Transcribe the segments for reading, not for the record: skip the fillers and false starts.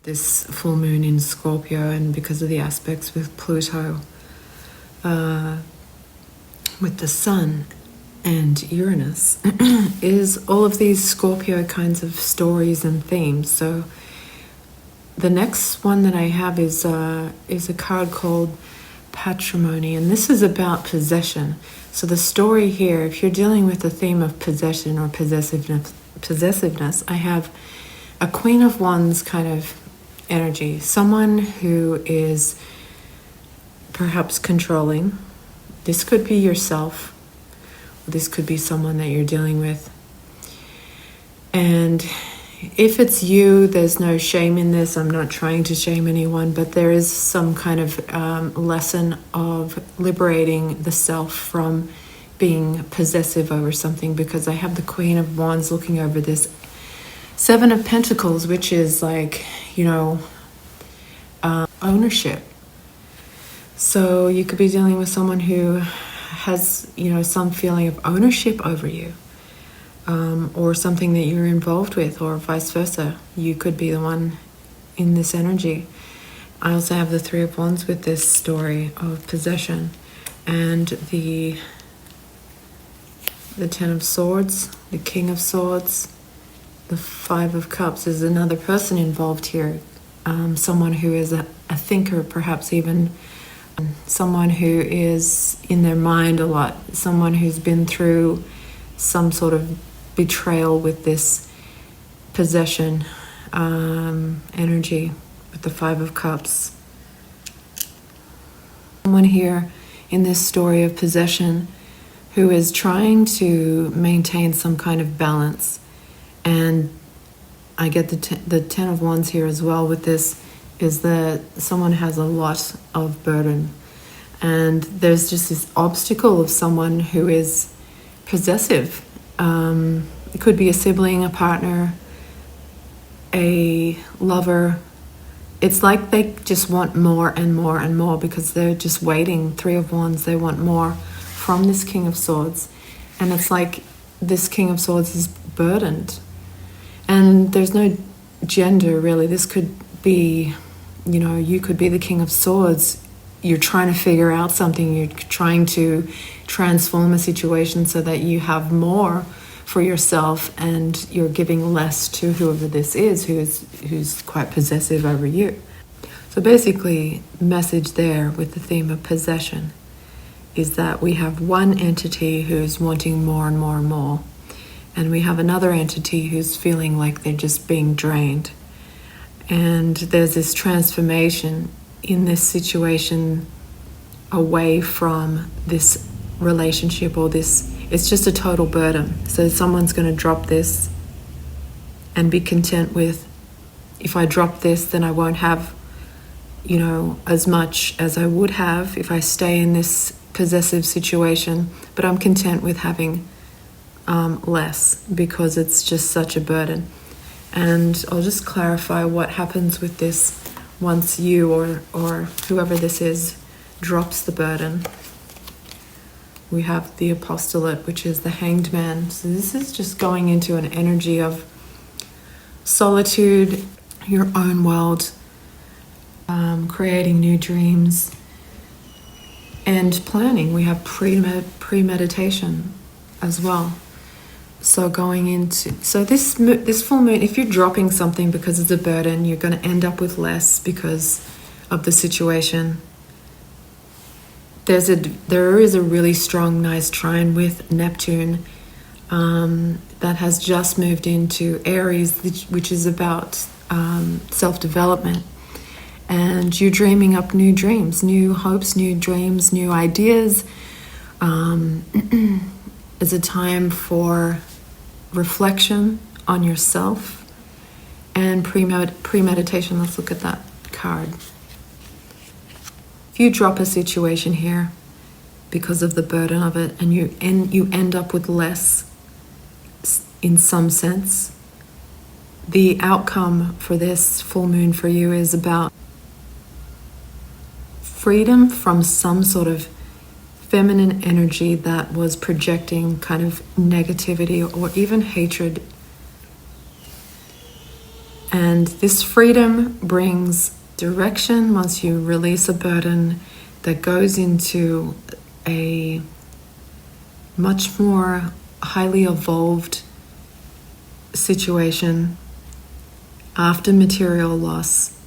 this full moon in Scorpio, and because of the aspects with Pluto, with the Sun and Uranus, is all of these Scorpio kinds of stories and themes. So the next one that I have is a card called Patrimony, and this is about possession. So the story here, if you're dealing with the theme of possession or possessiveness, I have a Queen of Wands kind of energy, someone who is perhaps controlling. This could be yourself, or this could be someone that you're dealing with. And if it's you, there's no shame in this. I'm not trying to shame anyone, but there is some kind of lesson of liberating the self from being possessive over something, because I have the Queen of Wands looking over this Seven of Pentacles, which is like, ownership. So you could be dealing with someone who has, some feeling of ownership over you, or something that you're involved with, or vice versa. You could be the one in this energy. I also have the Three of Wands with this story of possession, and the Ten of Swords, the King of Swords, the Five of Cups. Is another person involved here, someone who is a thinker, perhaps even someone who is in their mind a lot, someone who's been through some sort of betrayal with this possession energy with the Five of Cups. Someone here in this story of possession who is trying to maintain some kind of balance. And I get the Ten of Wands here as well with this, is that someone has a lot of burden. And there's just this obstacle of someone who is possessive. It could be a sibling, a partner, a lover. It's like they just want more and more and more, because they're just waiting. Three of Wands, they want more from this King of Swords. And it's like this King of Swords is burdened. And there's no gender, really. This could be, you could be the King of Swords. You're trying to figure out something. You're trying to transform a situation so that you have more for yourself, and you're giving less to whoever this is, who's quite possessive over you. So basically, the message there with the theme of possession is that we have one entity who's wanting more and more and more, and we have another entity who's feeling like they're just being drained. And there's this transformation in this situation away from this relationship, or this, it's just a total burden. So someone's going to drop this and be content with, if I drop this, then I won't have, as much as I would have if I stay in this possessive situation, but I'm content with having less, because it's just such a burden. And I'll just clarify what happens with this once you or whoever this is drops the burden. We have the Apostolate, which is the Hanged Man. So this is just going into an energy of solitude, your own world, creating new dreams, and planning. We have premeditation as well. So this full moon, if you're dropping something because it's a burden, you're going to end up with less because of the situation. There is a really strong, nice trine with Neptune that has just moved into Aries, which is about self-development. And you're dreaming up new dreams, new hopes, new dreams, new ideas. It's a time for reflection on yourself and premeditation. Let's look at that card. If you drop a situation here because of the burden of it, and you end up with less in some sense, the outcome for this full moon for you is about freedom from some sort of feminine energy that was projecting kind of negativity or even hatred. And this freedom brings direction once you release a burden that goes into a much more highly evolved situation after material loss,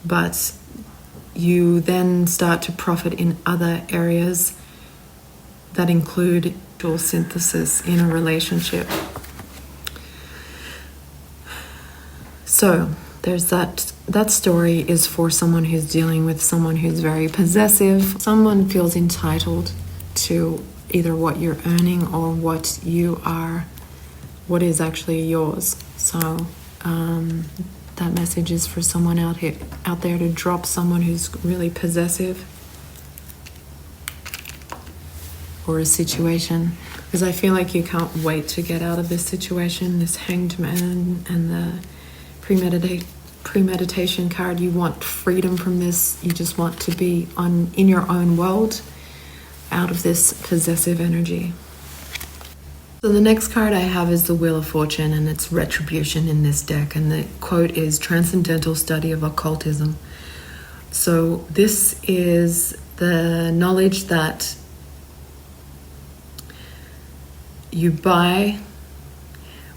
but you then start to profit in other areas that include dual synthesis in a relationship. So there's that story is for someone who's dealing with someone who's very possessive. Someone feels entitled to either what you're earning or what is actually yours. So that message is for someone out there to drop someone who's really possessive, or a situation, because I feel like you can't wait to get out of this situation, this Hanged Man and the premeditation card. You want freedom from this. You just want to be in your own world, out of this possessive energy. So the next card I have is the Wheel of Fortune, and it's retribution in this deck, and the quote is transcendental study of occultism. So this is the knowledge that you buy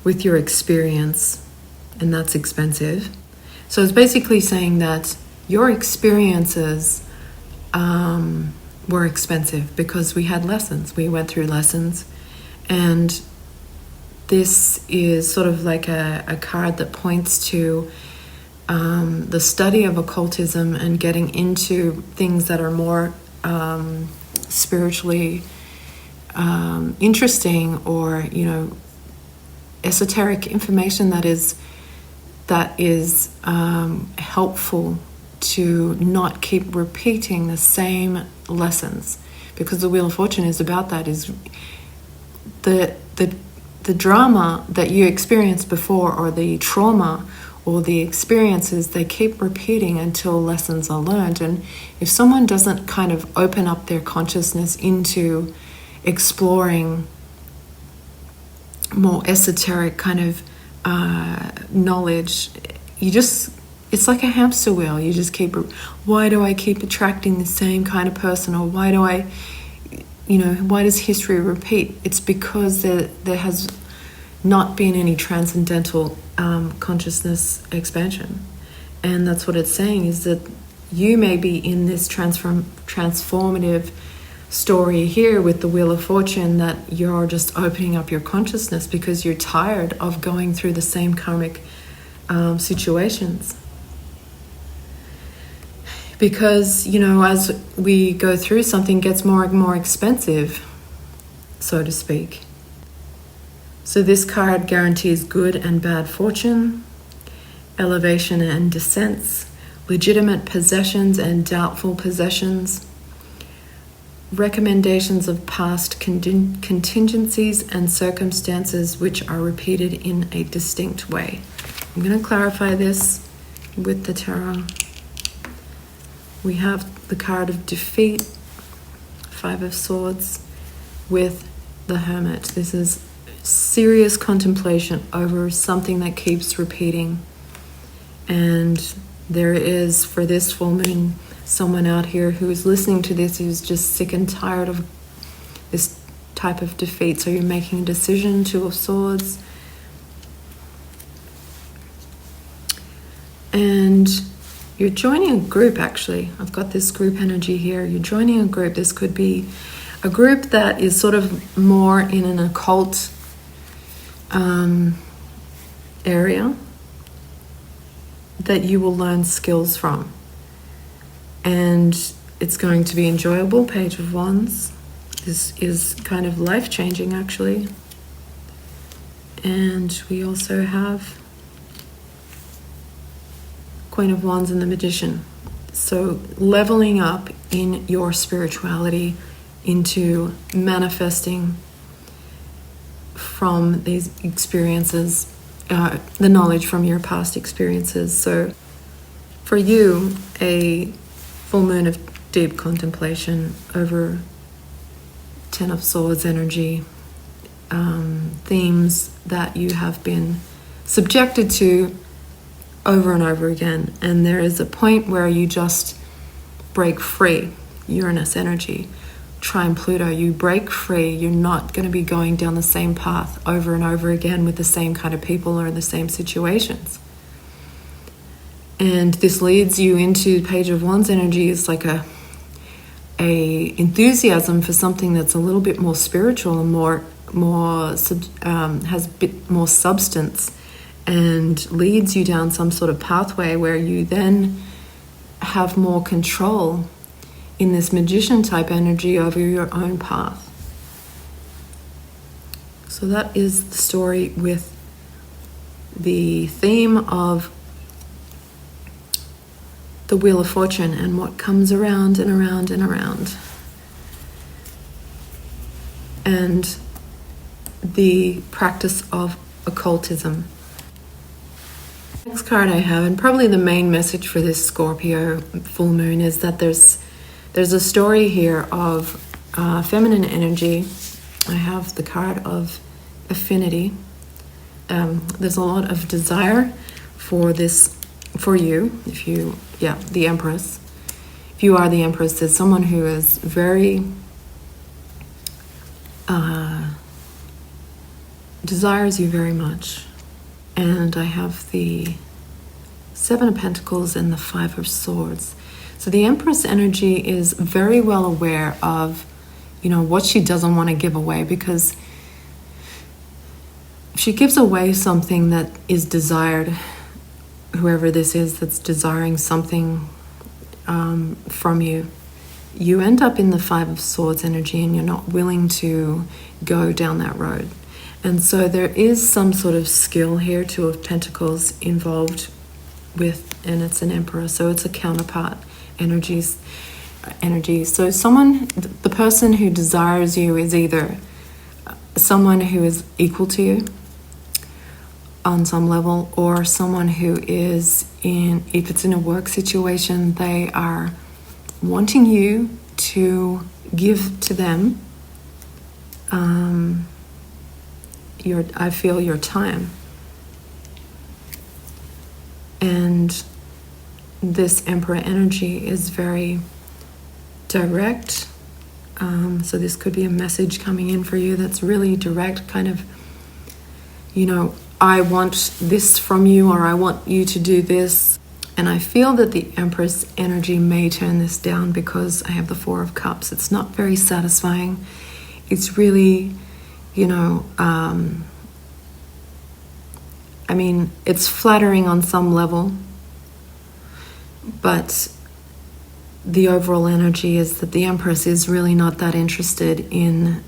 with your experience, and that's expensive. So it's basically saying that your experiences were expensive because we had lessons. We went through lessons. And this is sort of like a card that points to the study of occultism and getting into things that are more spiritually interesting, or esoteric information that is helpful to not keep repeating the same lessons, because the Wheel of Fortune is about that. Is the drama that you experienced before, or the trauma or the experiences, they keep repeating until lessons are learned. And if someone doesn't kind of open up their consciousness into exploring more esoteric kind of knowledge, it's like a hamster wheel. You just why do I keep attracting the same kind of person, or why does history repeat? It's because there has not been any transcendental consciousness expansion. And that's what it's saying, is that you may be in this transformative story here with the Wheel of Fortune, that you're just opening up your consciousness because you're tired of going through the same karmic situations. Because, as we go through, something gets more and more expensive, so to speak. So this card guarantees good and bad fortune, elevation and descents, legitimate possessions and doubtful possessions, recommendations of past contingencies and circumstances which are repeated in a distinct way. I'm going to clarify this with the tarot. We have the card of defeat, Five of Swords, with the Hermit. This is serious contemplation over something that keeps repeating. And there is, for this full moon, someone out here who is listening to this who's just sick and tired of this type of defeat. So you're making a decision, Two of Swords. And you're joining a group, actually. I've got this group energy here. You're joining a group. This could be a group that is sort of more in an occult area that you will learn skills from. And it's going to be enjoyable. Page of Wands. This is kind of life-changing, actually. And we also have Queen of Wands and the Magician. So leveling up in your spirituality into manifesting from these experiences, the knowledge from your past experiences. So for you, a full moon of deep contemplation over Ten of Swords energy, themes that you have been subjected to over and over again. And there is a point where you just break free. Uranus energy, trine Pluto, you break free. You're not going to be going down the same path over and over again with the same kind of people or in the same situations. And this leads you into Page of Wands energy. It's like a enthusiasm for something that's a little bit more spiritual and has a bit more substance, and leads you down some sort of pathway where you then have more control in this magician type energy over your own path. So that is the story with the theme of the Wheel of Fortune and what comes around and around and around. And the practice of occultism. Next card I have, and probably the main message for this Scorpio full moon, is that there's a story here of feminine energy. I have the card of affinity. There's a lot of desire for this, for you, the Empress. If you are the Empress, there's someone who is very desires you very much. And I have the Seven of Pentacles and the Five of Swords. So the Empress energy is very well aware of, what she doesn't want to give away, because if she gives away something that is desired, whoever this is that's desiring something from you, you end up in the Five of Swords energy and you're not willing to go down that road. And so there is some sort of skill here, Two of Pentacles involved with, and it's an Emperor, so it's a counterpart energy. So the person who desires you is either someone who is equal to you on some level, or someone who is if it's in a work situation, they are wanting you to give to them your time. And this Emperor energy is very direct. So this could be a message coming in for you that's really direct, kind of, I want this from you, or I want you to do this. And I feel that the Empress energy may turn this down because I have the Four of Cups. It's not very satisfying. It's really, it's flattering on some level, but the overall energy is that the Empress is really not that interested in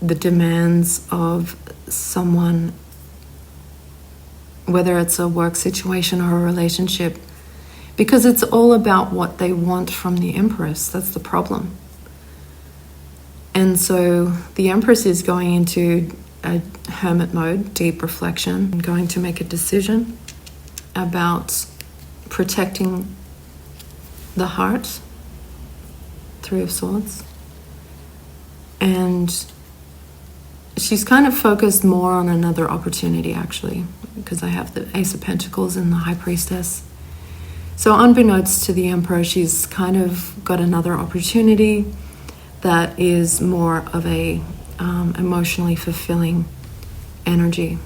the demands of someone, whether it's a work situation or a relationship, because it's all about what they want from the Empress. That's the problem. And so the Empress is going into a hermit mode, deep reflection, and going to make a decision about protecting the heart, Three of Swords. And she's kind of focused more on another opportunity, actually, because I have the Ace of Pentacles and the High Priestess. So unbeknownst to the Emperor, she's kind of got another opportunity that is more of a emotionally fulfilling energy.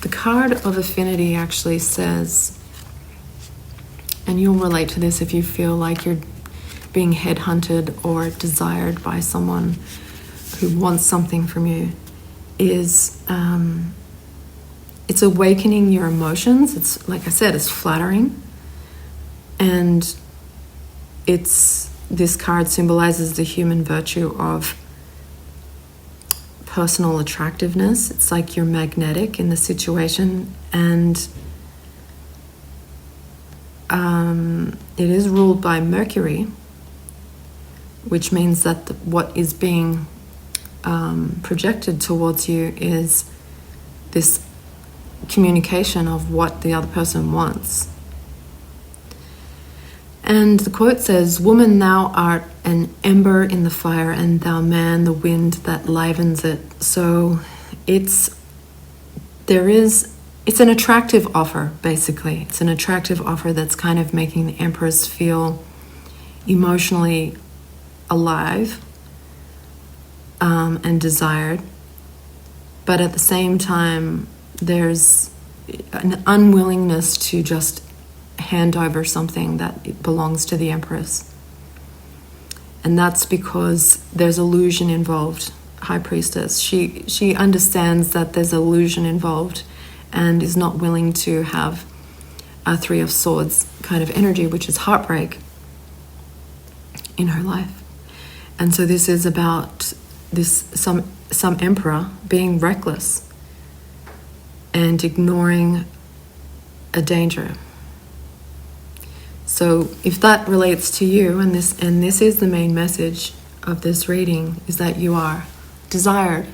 The card of affinity actually says, and you'll relate to this if you feel like you're being headhunted or desired by someone who wants something from you, is it's awakening your emotions. It's, like I said, it's flattering. And this card symbolizes the human virtue of personal attractiveness. It's like you're magnetic in the situation, and it is ruled by Mercury, which means that what is being projected towards you is this communication of what the other person wants. And the quote says, "Woman, thou art an ember in the fire, and thou man the wind that livens it." So there is it's an attractive offer, basically. It's an attractive offer that's kind of making the Empress feel emotionally alive and desired. But at the same time, there's an unwillingness to just hand over something that belongs to the Empress. And that's because there's illusion involved, High Priestess. She understands that there's illusion involved and is not willing to have a Three of Swords kind of energy, which is heartbreak in her life. And so this is about some emperor being reckless and ignoring a danger. So if that relates to you, and this is the main message of this reading, is that you are desired,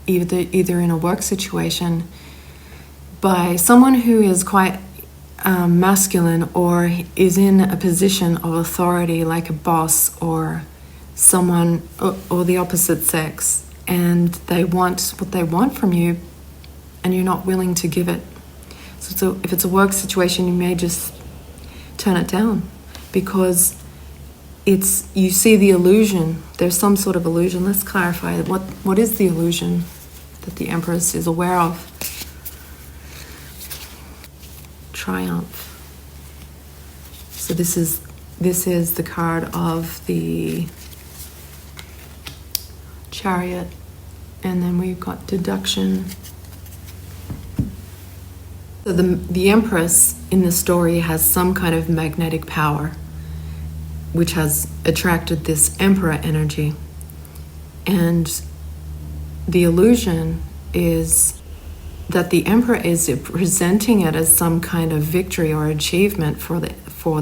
either in a work situation by someone who is quite masculine, or is in a position of authority like a boss or someone, or the opposite sex, and they want what they want from you and you're not willing to give it. So if it's a work situation, you may just turn it down because you see the illusion. There's some sort of illusion. Let's clarify what is the illusion that the Empress is aware of. Triumph. So this is the card of the Chariot, and then we've got deduction. So the Empress in the story has some kind of magnetic power which has attracted this Emperor energy. And the illusion is that the Emperor is presenting it as some kind of victory or achievement for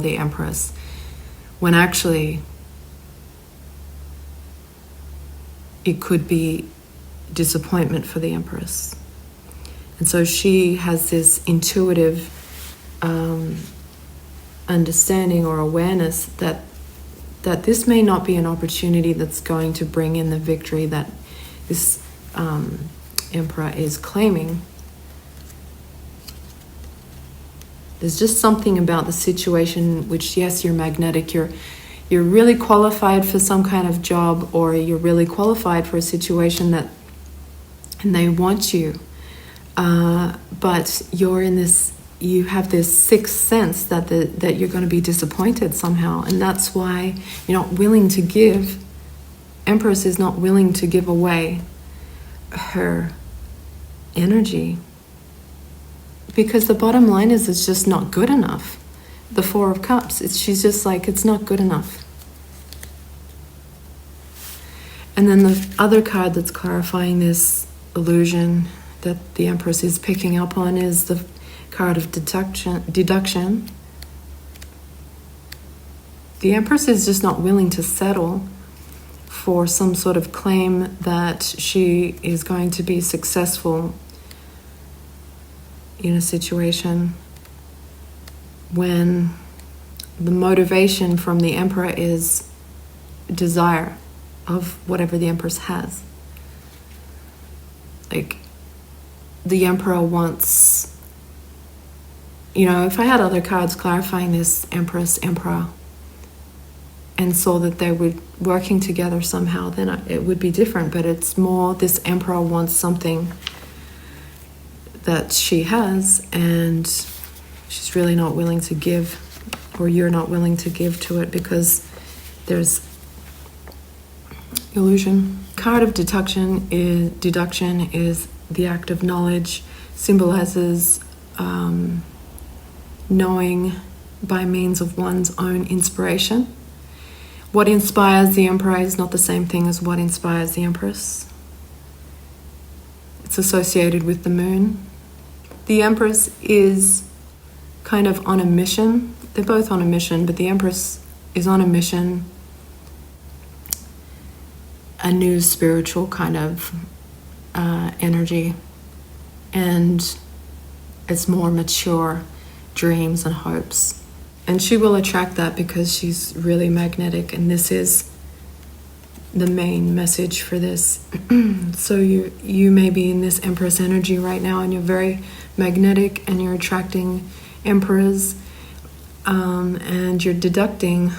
the Empress, when actually it could be disappointment for the Empress. And so she has this intuitive understanding or awareness that this may not be an opportunity that's going to bring in the victory that this Emperor is claiming. There's just something about the situation which, yes, you're magnetic, you're really qualified for some kind of job, or you're really qualified for a situation and they want you. But you have this sixth sense that you're going to be disappointed somehow, and that's why you're not willing to give. Empress is not willing to give away her energy, because the bottom line is it's just not good enough. The Four of Cups, she's just like, it's not good enough. And then the other card that's clarifying this illusion that the Empress is picking up on is the card of deduction. The Empress is just not willing to settle for some sort of claim that she is going to be successful in a situation when the motivation from the Emperor is desire of whatever the Empress has. Like, the Emperor wants, if I had other cards clarifying this Empress, Emperor, and saw that they were working together somehow, then it would be different. But it's more this Emperor wants something that she has, and she's really not willing to give, or you're not willing to give to it because there's illusion. Card of deduction is the act of knowledge, symbolizes knowing by means of one's own inspiration. What inspires the Emperor is not the same thing as what inspires the Empress. It's associated with the moon. The Empress is kind of on a mission. They're both on a mission, but the Empress is on a mission, a new spiritual kind of energy, and it's more mature dreams and hopes. And she will attract that because she's really magnetic, and this is the main message for this. So you may be in this Empress energy right now, and you're very magnetic, and you're attracting emperors, and you're deducting,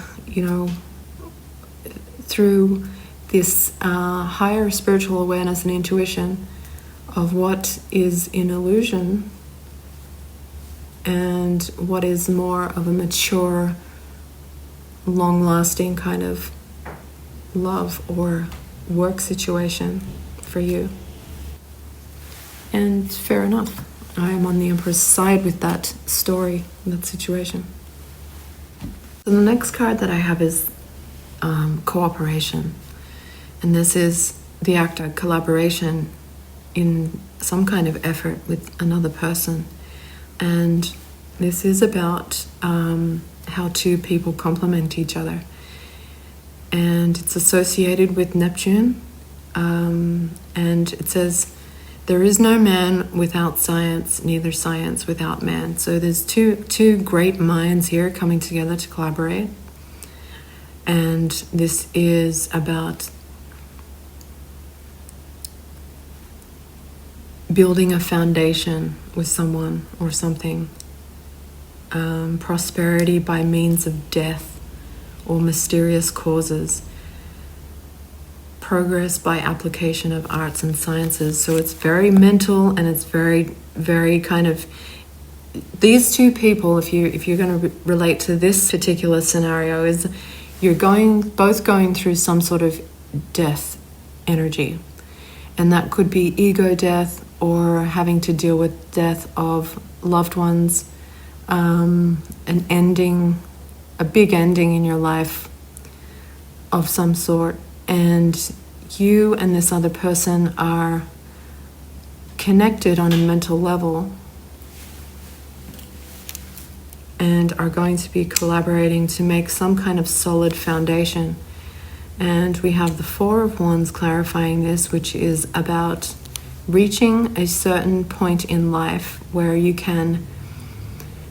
through this higher spiritual awareness and intuition of what is an illusion and what is more of a mature, long-lasting kind of love or work situation for you. And fair enough. I am on the Emperor's side with that story, that situation. So the next card that I have is cooperation. And this is the act of collaboration in some kind of effort with another person. And this is about how two people complement each other. And it's associated with Neptune. And it says, there is no man without science, neither science without man. So there's two great minds here coming together to collaborate. And this is about building a foundation with someone or something. Prosperity by means of death or mysterious causes. Progress by application of arts and sciences. So it's very mental, and it's very, very kind of, these two people, if you're going to relate to this particular scenario, is you're both going through some sort of death energy. And that could be ego death, or having to deal with death of loved ones, an ending, a big ending in your life of some sort. And you and this other person are connected on a mental level and are going to be collaborating to make some kind of solid foundation. And we have the Four of Wands clarifying this, which is about reaching a certain point in life where you can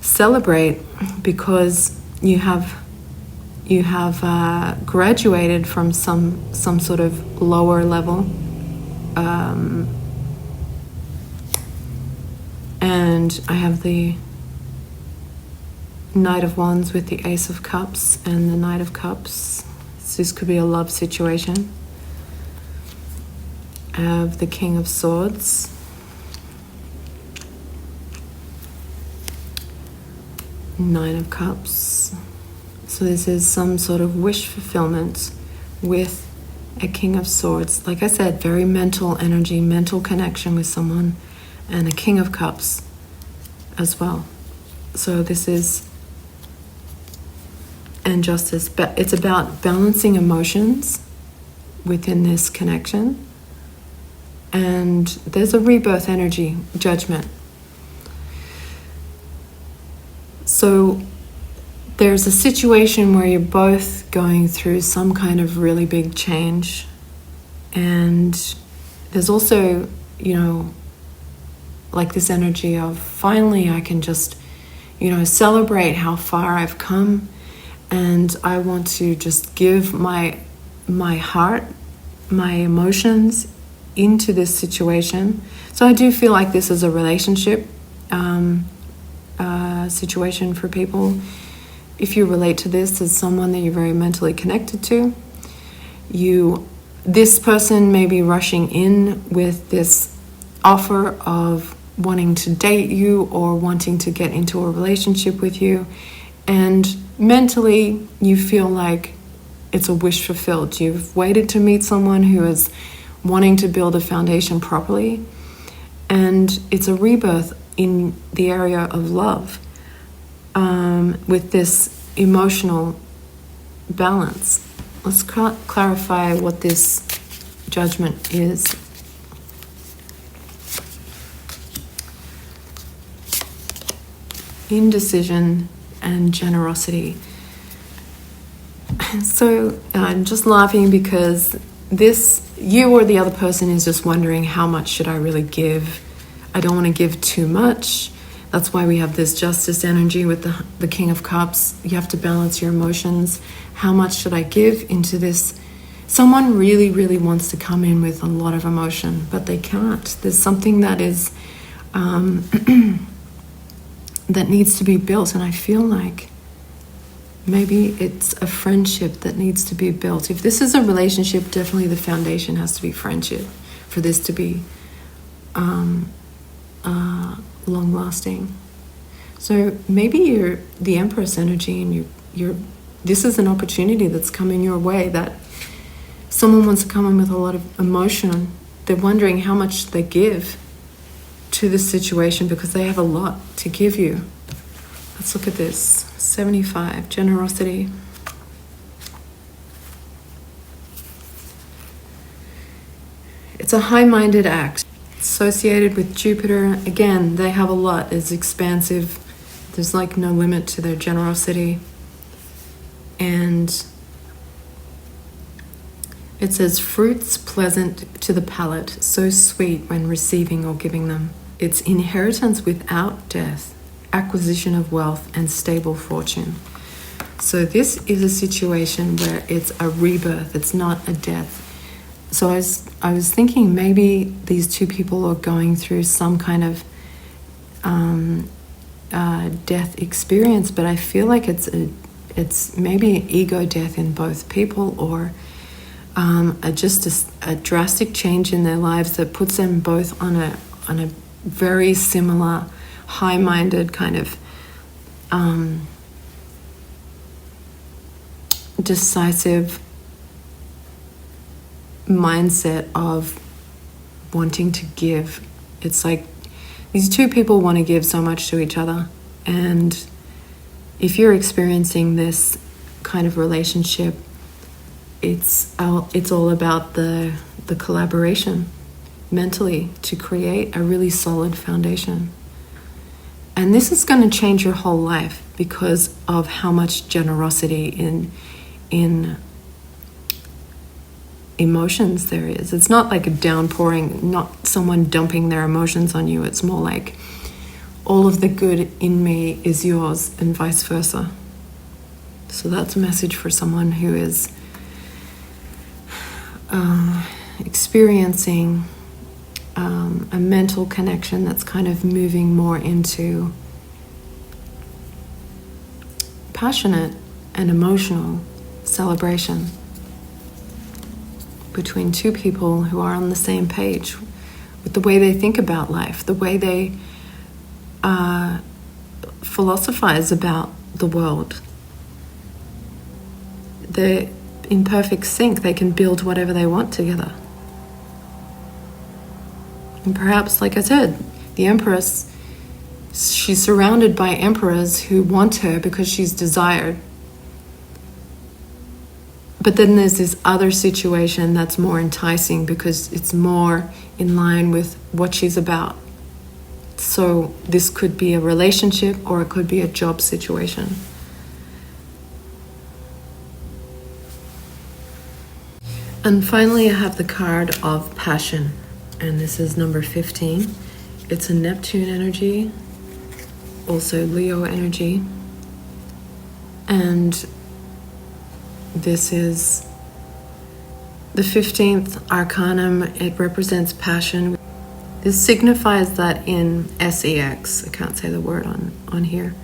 celebrate because you have graduated from some sort of lower level, and I have the Knight of Wands with the Ace of Cups and the Knight of Cups. So this could be a love situation. I have the King of Swords, Nine of Cups. So this is some sort of wish fulfillment with a King of Swords. Like I said, very mental energy, mental connection with someone, and a King of Cups as well. So this is, and justice, but it's about balancing emotions within this connection. And there's a rebirth energy, judgment. So there's a situation where you're both going through some kind of really big change. And there's also, like this energy of finally I can just, celebrate how far I've come. And I want to just give my heart, my emotions into this situation. So I do feel like this is a relationship situation for people. If you relate to this as someone that you're very mentally connected to, this person may be rushing in with this offer of wanting to date you or wanting to get into a relationship with you, and mentally you feel like it's a wish fulfilled. You've waited to meet someone who is wanting to build a foundation properly, and it's a rebirth in the area of love, with this emotional balance. Let's clarify what this judgment is. Indecision and generosity. So I'm just laughing because you or the other person is just wondering, how much should I really give? I don't want to give too much. That's why we have this justice energy with the King of Cups. You have to balance your emotions. How much should I give into this someone really, really wants to come in with a lot of emotion, but they can't. There's something that is that needs to be built, and I feel like maybe it's a friendship that needs to be built. If this is a relationship, definitely the foundation has to be friendship for this to be long-lasting. So maybe you're the Empress energy, and this is an opportunity that's coming your way, that someone wants to come in with a lot of emotion. They're wondering how much they give to this situation because they have a lot to give you. Let's look at this. 75, generosity. It's a high-minded act. Associated with Jupiter, again, they have a lot. It's expansive. There's like no limit to their generosity. And it says, fruits pleasant to the palate, so sweet when receiving or giving them. It's inheritance without death, acquisition of wealth, and stable fortune. So this is a situation where it's a rebirth, it's not a death. So I was thinking maybe these two people are going through some kind of death experience, but I feel like it's maybe an ego death in both people, or just a drastic change in their lives that puts them both on a very similar, high-minded kind of decisive mindset of wanting to give. It's like these two people want to give so much to each other, and if you're experiencing this kind of relationship, it's all about the collaboration mentally to create a really solid foundation. And this is going to change your whole life because of how much generosity in emotions there is. It's not like a downpouring, not someone dumping their emotions on you. It's more like all of the good in me is yours, and vice versa. So that's a message for someone who is experiencing a mental connection that's kind of moving more into passionate and emotional celebration between two people who are on the same page with the way they think about life, the way they philosophize about the world. They're in perfect sync. They can build whatever they want together. And perhaps, like I said, the Empress, she's surrounded by emperors who want her because she's desired. But then there's this other situation that's more enticing because it's more in line with what she's about. So this could be a relationship, or it could be a job situation. And finally, I have the card of passion, and this is number 15. It's a Neptune energy, also Leo energy, and this is the 15th arcanum. It represents passion. This signifies that in SEX, I can't say the word on here,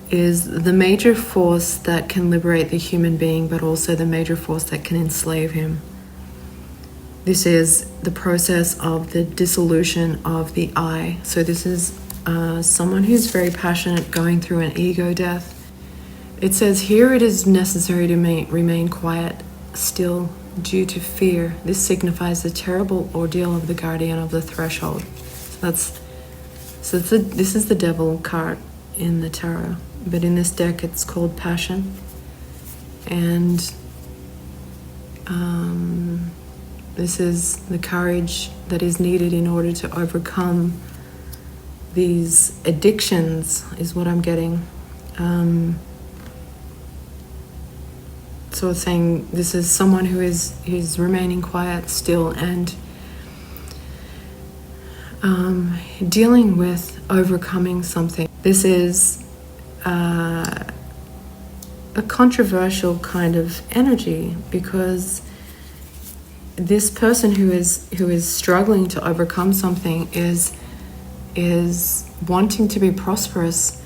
is the major force that can liberate the human being, but also the major force that can enslave him. This is the process of the dissolution of the I. So this is someone who's very passionate going through an ego death. It says here it is necessary to remain quiet, still, due to fear. This signifies the terrible ordeal of the guardian of the threshold. This is the devil card in the tarot, but in this deck it's called passion. And this is the courage that is needed in order to overcome these addictions, is what I'm getting. So it's saying this is someone who's remaining quiet still and dealing with overcoming something. This is a controversial kind of energy because this person who is struggling to overcome something is wanting to be prosperous,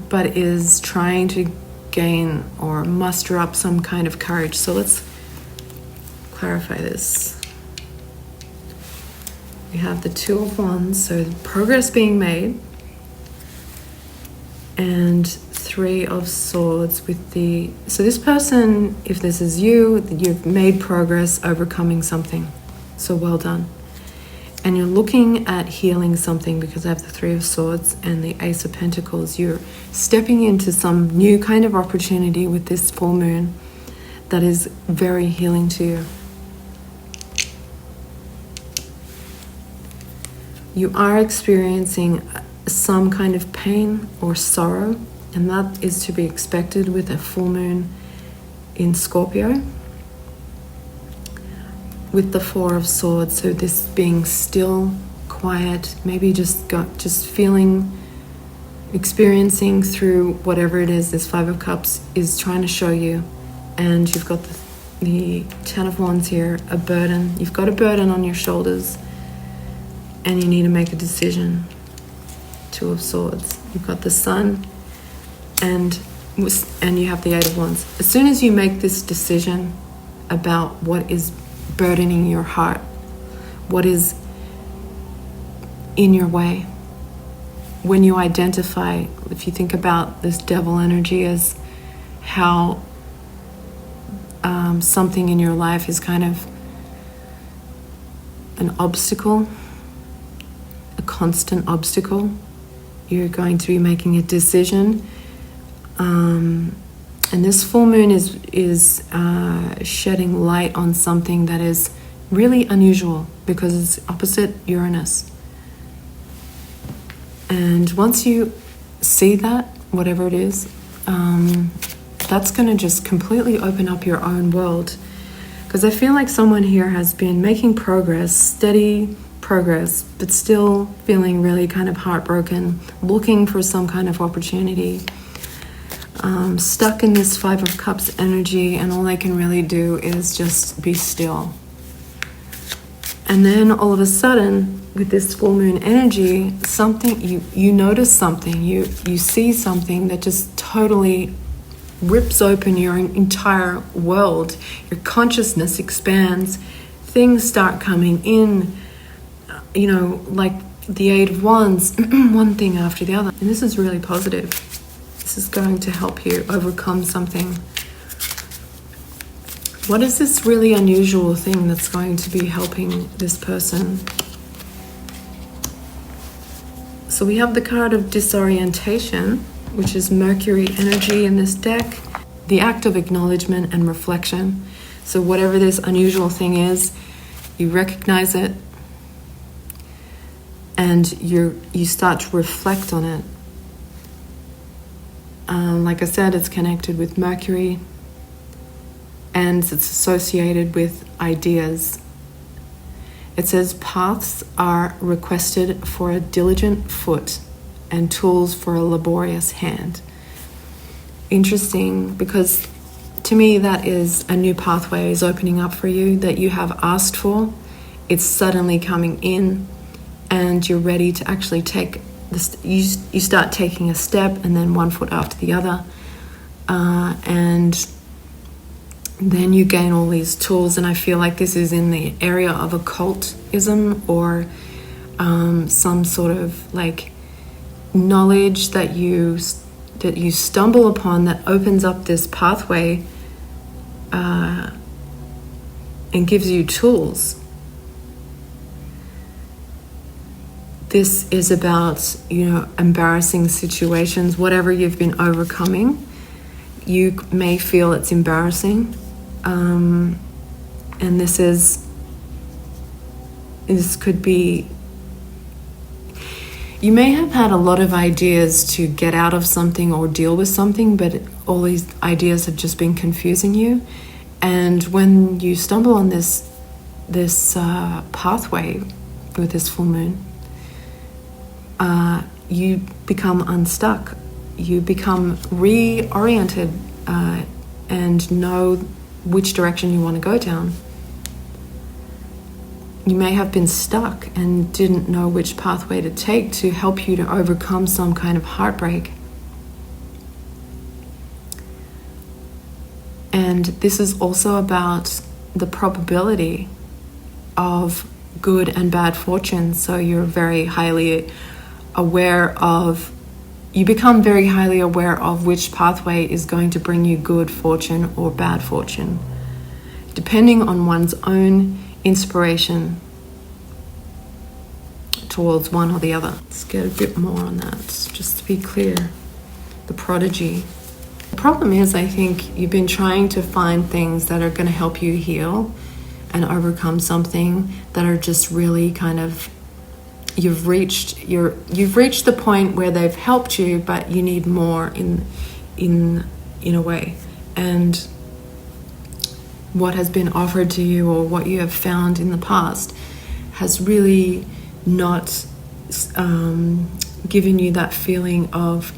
but is trying to gain or muster up some kind of courage. So let's clarify this. We have the Two of Wands, so progress being made, and Three of Swords with the... So this person, if this is you, you've made progress overcoming something. So well done. And you're looking at healing something because I have the Three of Swords and the Ace of Pentacles. You're stepping into some new kind of opportunity with this full moon that is very healing to you. You are experiencing some kind of pain or sorrow, and that is to be expected with a full moon in Scorpio. With the Four of Swords, so this being still, quiet, maybe just feeling, experiencing through whatever it is this Five of Cups is trying to show you. And you've got the Ten of Wands here, a burden. You've got a burden on your shoulders and you need to make a decision. Two of Swords. You've got the Sun and you have the Eight of Wands. As soon as you make this decision about what is burdening your heart, what is in your way, when you identify, if you think about this devil energy as how something in your life is kind of an obstacle, a constant obstacle, you're going to be making a decision. And this full moon is shedding light on something that is really unusual because it's opposite Uranus. And once you see that, whatever it is, that's going to just completely open up your own world. Because I feel like someone here has been making progress, steady progress, but still feeling really kind of heartbroken, looking for some kind of opportunity. Stuck in this Five of Cups energy, and all they can really do is just be still. And then all of a sudden, with this full moon energy, something you notice something, you see something that just totally rips open your entire world. Your consciousness expands. Things start coming in, like the Eight of Wands, one thing after the other. And this is really positive. This is going to help you overcome something. What is this really unusual thing that's going to be helping this person? So we have the card of disorientation, which is Mercury energy in this deck. The act of acknowledgement and reflection. So whatever this unusual thing is, you recognize it and you start to reflect on it. Like I said, it's connected with Mercury and it's associated with ideas. It says paths are requested for a diligent foot and tools for a laborious hand. Interesting, because to me that is a new pathway is opening up for you that you have asked for. It's suddenly coming in and you're ready to actually take this. You start taking a step and then one foot after the other, and then you gain all these tools. And I feel like this is in the area of occultism or some sort of like knowledge that you stumble upon that opens up this pathway and gives you tools. This is about, embarrassing situations, whatever you've been overcoming. You may feel it's embarrassing. And this could be, you may have had a lot of ideas to get out of something or deal with something, but all these ideas have just been confusing you. And when you stumble on this pathway with this full moon, you become unstuck. You become reoriented and know which direction you want to go down. you may have been stuck and didn't know which pathway to take to help you to overcome some kind of heartbreak. And this is also about the probability of good and bad fortune. So you're very highly aware of, you become very highly aware of which pathway is going to bring you good fortune or bad fortune, depending on one's own inspiration towards one or the other. Let's get a bit more on that, just to be clear. The prodigy. The problem is, I think you've been trying to find things that are going to help you heal and overcome something that are just really kind of, you've reached the point where they've helped you, but you need more in a way. And what has been offered to you or what you have found in the past has really not given you that feeling of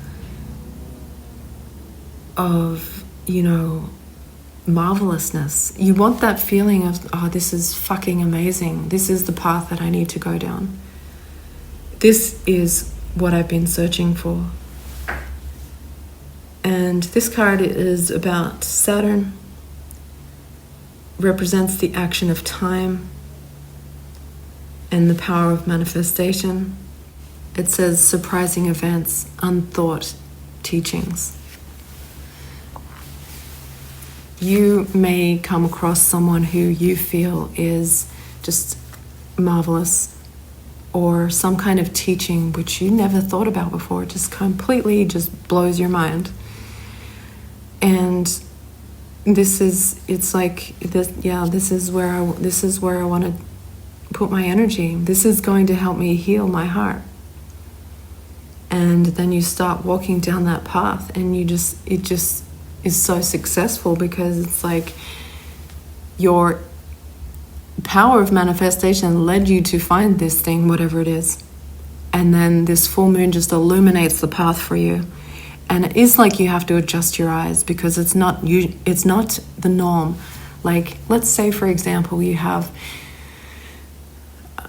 marvelousness. You want that feeling of, oh, this is fucking amazing. This is the path that I need to go down. This is what I've been searching for. And this card is about Saturn, represents the action of time and the power of manifestation. It says surprising events, unthought teachings. You may come across someone who you feel is just marvelous, or some kind of teaching which you never thought about before, just completely just blows your mind. And this is where I want to put my energy. This is going to help me heal my heart. And then you start walking down that path, and it just is so successful, because it's like your power of manifestation led you to find this thing, whatever it is. And then this full moon just illuminates the path for you. And it is like you have to adjust your eyes, because it's not the norm. Like, let's say, for example, you have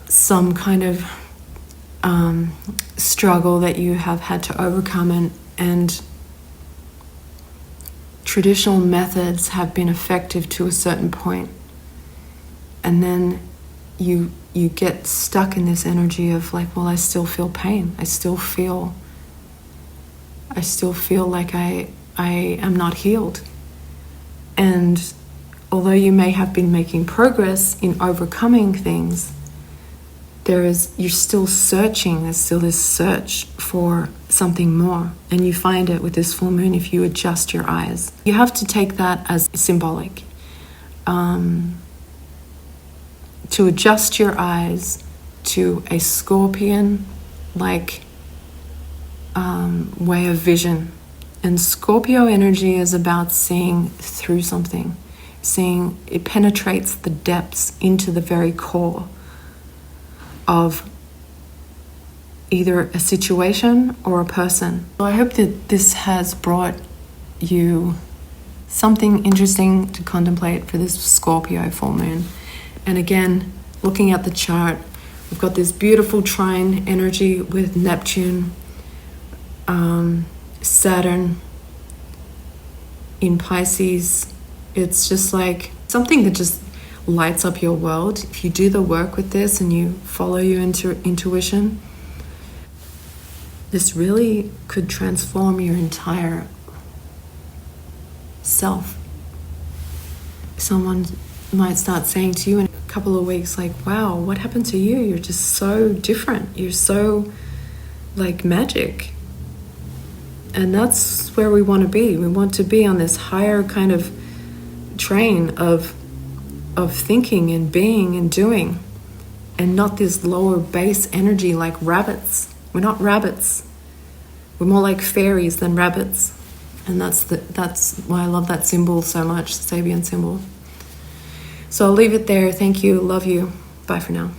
some kind of struggle that you have had to overcome, and traditional methods have been effective to a certain point. And then you get stuck in this energy of like, well, I still feel pain. I still feel like I am not healed. And although you may have been making progress in overcoming things, you're still searching. There's still this search for something more. And you find it with this full moon if you adjust your eyes. You have to take that as symbolic. To adjust your eyes to a scorpion-like way of vision. And Scorpio energy is about seeing through something. Seeing, it penetrates the depths into the very core of either a situation or a person. So I hope that this has brought you something interesting to contemplate for this Scorpio full moon. And again, looking at the chart, we've got this beautiful trine energy with Neptune, Saturn in Pisces. It's just like something that just lights up your world. If you do the work with this and you follow your intuition, this really could transform your entire self. Someone might start saying to you in a couple of weeks, like, wow, what happened to you? You're just so different. You're so like magic. And that's where we want to be. We want to be on this higher kind of train of thinking and being and doing, and not this lower base energy like rabbits. We're not rabbits. We're more like fairies than rabbits. And that's why I love that symbol so much, the Sabian symbol. So I'll leave it there. Thank you. Love you. Bye for now.